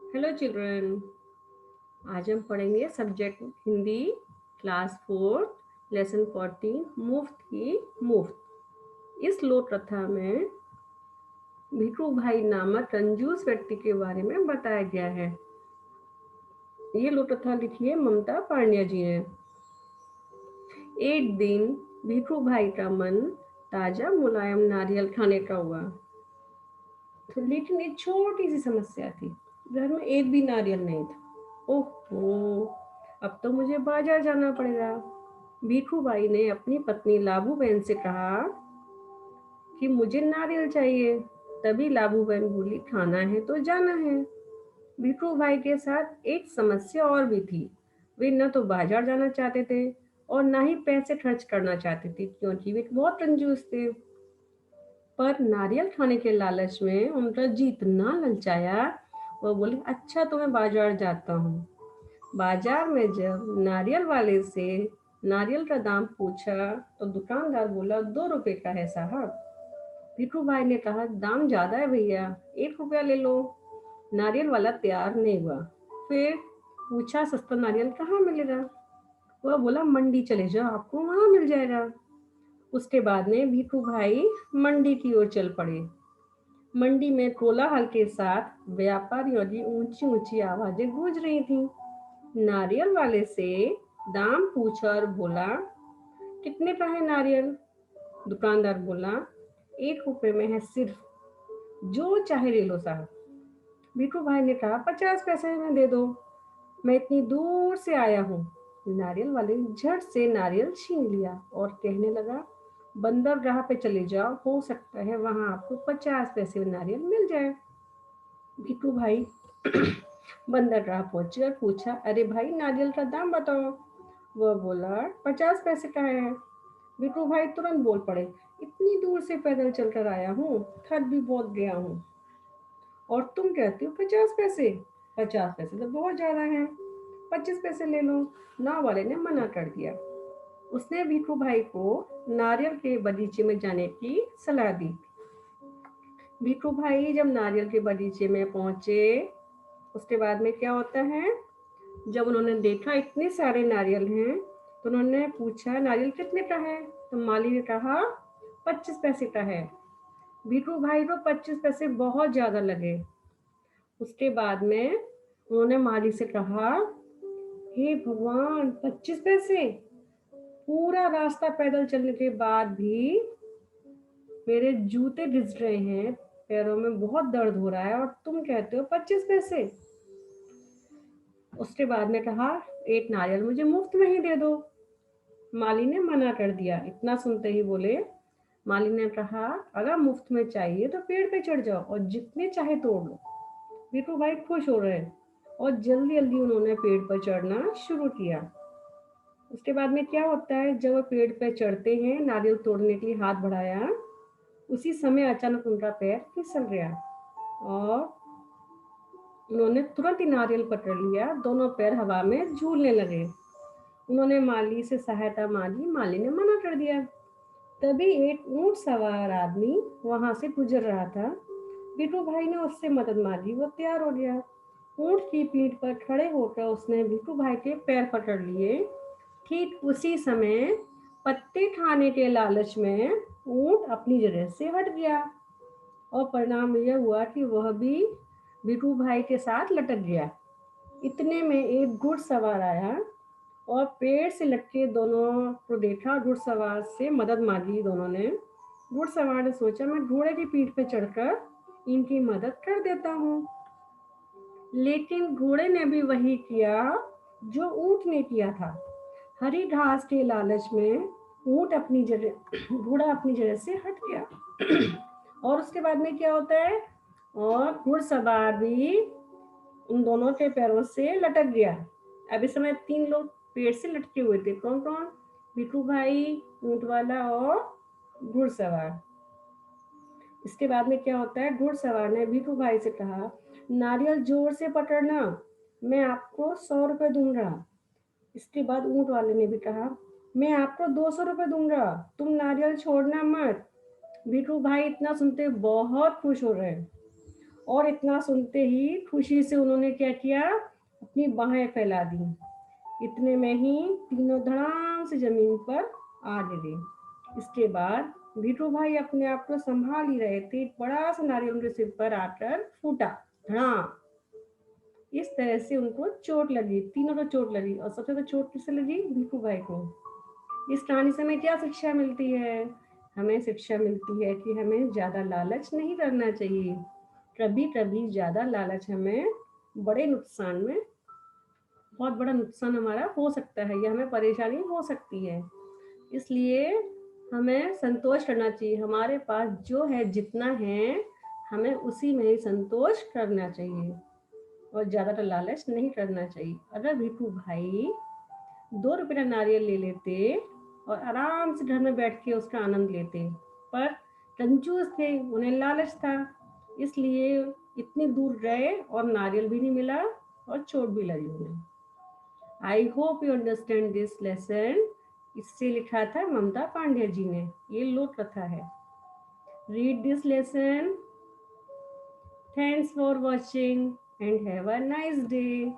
Hello children. आज हम पढ़ेंगे सब्जेक्ट हिंदी क्लास 4 लेसन 14 मुफ्त ही मुफ्त। इस लोक कथा में भिखू भाई नामक कंजूस व्यक्ति के बारे में बताया गया है। ये लोक कथा लिखी है ममता पांड्या जी ने। एक दिन भिखू भाई का मन ताजा मुलायम नारियल खाने का हुआ, तो लेकिन एक छोटी सी समस्या थी। घर में एक भी नारियल नहीं था। ओहो, अब तो मुझे बाजार जाना पड़ेगा। भीखू भाई ने अपनी पत्नी लाबू बहन से कहा कि मुझे नारियल चाहिए। तभी लाबू बहन बोली, खाना है तो जाना है। भीखू भाई के साथ एक समस्या और भी थी। वे न तो बाजार जाना चाहते थे और ना ही पैसे खर्च करना चाहते थे, क्योंकि वे बहुत कंजूस थे। पर नारियल खाने के लालच में उनका जी इतना ललचाया, वो बोले, अच्छा तो मैं बाजार जाता हूँ। बाजार में जब नारियल वाले से नारियल का दाम पूछा तो दुकानदार बोला, 2 रुपए का है साहब। भिखू भाई ने कहा, दाम ज्यादा है भैया, 1 रुपया ले लो। नारियल वाला तैयार नहीं हुआ। फिर पूछा, सस्ता नारियल कहाँ मिलेगा? वह बोला, मंडी चले जाओ, आपको वहां मिल जाएगा। उसके बाद में भिखू भाई मंडी की ओर चल पड़े। मंडी में कोलाहल के साथ व्यापारियों की ऊंची ऊंची आवाजें गूंज रही थीं। नारियल वाले से दाम पूछा और बोला, कितने का है नारियल? दुकानदार बोला, 1 रुपए में है सिर्फ, जो चाहे ले लो साहब। भिखू भाई ने कहा, 50 पैसे में दे दो, मैं इतनी दूर से आया हूँ। नारियल वाले झट से नारियल छीन लिया और कहने लगा, बंदरगाह पे चले जाओ, हो सकता है वहां आपको 50 पैसे में नारियल मिल जाए। भिखू भाई बंदरगाह पहुंचे और पूछा, अरे भाई, नारियल का दाम बताओ। वह बोला, 50 पैसे का है। भिखू भाई तुरंत बोल पड़े, इतनी दूर से पैदल चलकर आया हूँ, थक भी बहुत गया हूँ, और तुम कहती हो 50 पैसे? 50 पैसे तो बहुत ज्यादा है, 25 पैसे ले लो। नाव वाले ने मना कर दिया। उसने भिखू भाई को नारियल के बगीचे में जाने की सलाह दी। भिखू भाई जब नारियल के बगीचे में पहुंचे, उसके बाद में क्या होता है, जब उन्होंने देखा इतने सारे नारियल हैं, तो उन्होंने पूछा, नारियल कितने का है? तो माली ने कहा, 25 पैसे का है। भिखू भाई को 25 पैसे बहुत ज्यादा लगे। उसके बाद में उन्होंने माली से कहा, हे भगवान, 25 पैसे! पूरा रास्ता पैदल चलने के बाद भी मेरे जूते घिस रहे हैं, पैरों में बहुत दर्द हो रहा है, और तुम कहते हो 25 पैसे? उसके बाद में कहा, एक नारियल मुझे मुफ्त में ही दे दो। माली ने मना कर दिया। इतना सुनते ही बोले, माली ने कहा, अगर मुफ्त में चाहिए तो पेड़ पे चढ़ जाओ और जितने चाहे तोड़ लो। भिखू भाई खुश हो रहे और जल्दी जल्दी उन्होंने पेड़ पर चढ़ना शुरू किया। उसके बाद में क्या होता है, जब वो पेड़ पे चढ़ते हैं, नारियल तोड़ने के लिए हाथ बढ़ाया, उसी समय अचानक उनका पैर फिसल गया और उन्होंने तुरंत ही नारियल पकड़ लिया। दोनों पैर हवा में झूलने लगे। उन्होंने माली से सहायता मांगी, माली ने मना कर दिया। तभी एक ऊंट सवार आदमी वहां से गुजर रहा था। भिखू भाई ने उससे मदद मांगी, वो तैयार हो गया। ऊंट की पीठ पर खड़े होकर उसने भिखू भाई के पैर पकड़ लिए। ठीक उसी समय पत्ते खाने के लालच में ऊंट अपनी जगह से हट गया और परिणाम यह हुआ कि वह भी भिखू भाई के साथ लटक गया। इतने में एक घुड़सवार आया और पेड़ से लटके दोनों को देखा। घुड़सवार से मदद मांगी दोनों ने। घुड़सवार ने सोचा, मैं घोड़े की पीठ पर चढ़कर इनकी मदद कर देता हूँ। लेकिन घोड़े ने भी वही किया जो ऊंट ने किया था। हरी घास के लालच में ऊंट अपनी जगह घोड़ा अपनी जगह से हट गया। और उसके बाद में क्या होता है, और घुड़सवार भी उन दोनों के पैरों से लटक गया। अब इस समय 3 लोग पेड़ से लटके हुए थे। कौन कौन? भिखू भाई, ऊंट वाला और घुड़सवार। इसके बाद में क्या होता है, घुड़सवार ने भिखू भाई से कहा, नारियल जोर से पकड़ना, मैं आपको 100 रुपए दूंगा। इसके बाद ऊंट वाले ने भी कहा, मैं आपको 200 रुपए दूंगा, तुम नारियल छोड़ना मत। भिखू भाई इतना सुनते बहुत खुश हो रहे और इतना सुनते ही खुशी से उन्होंने क्या किया, अपनी बाहें फैला दी। इतने में ही तीनों धड़ाम से जमीन पर आ गिरे। इसके बाद भीटू भाई अपने आप को संभाल ही रहे थे, एक बड़ा सा नारियल उनके सिर पर आकर फूटा, धड़ाम। इस तरह से उनको चोट लगी, तीनों को चोट लगी। और सबसे ज्यादा चोट किससे लगी, भीटू भाई को। इस कहानी से हमें क्या शिक्षा मिलती है, हमें शिक्षा मिलती है कि हमें ज्यादा लालच नहीं करना चाहिए। कभी कभी ज्यादा लालच हमें बड़े नुकसान में, बहुत बड़ा नुकसान हमारा हो सकता है, या हमें परेशानी हो सकती है। इसलिए हमें संतोष करना चाहिए, हमारे पास जो है जितना है हमें उसी में ही संतोष करना चाहिए, और ज़्यादा लालच नहीं करना चाहिए। अगर भीखू भाई 2 रुपये का नारियल ले लेते और आराम से घर में बैठ के उसका आनंद लेते, पर कंजूस थे, उन्हें लालच था, इसलिए इतनी दूर गए और नारियल भी नहीं मिला और चोट भी लगी उन्हें। I hope you understand this lesson. इससे लिखा था ममता पांडे जी ने, ये लोक कथा है। Read this lesson. Thanks for watching and have a nice day.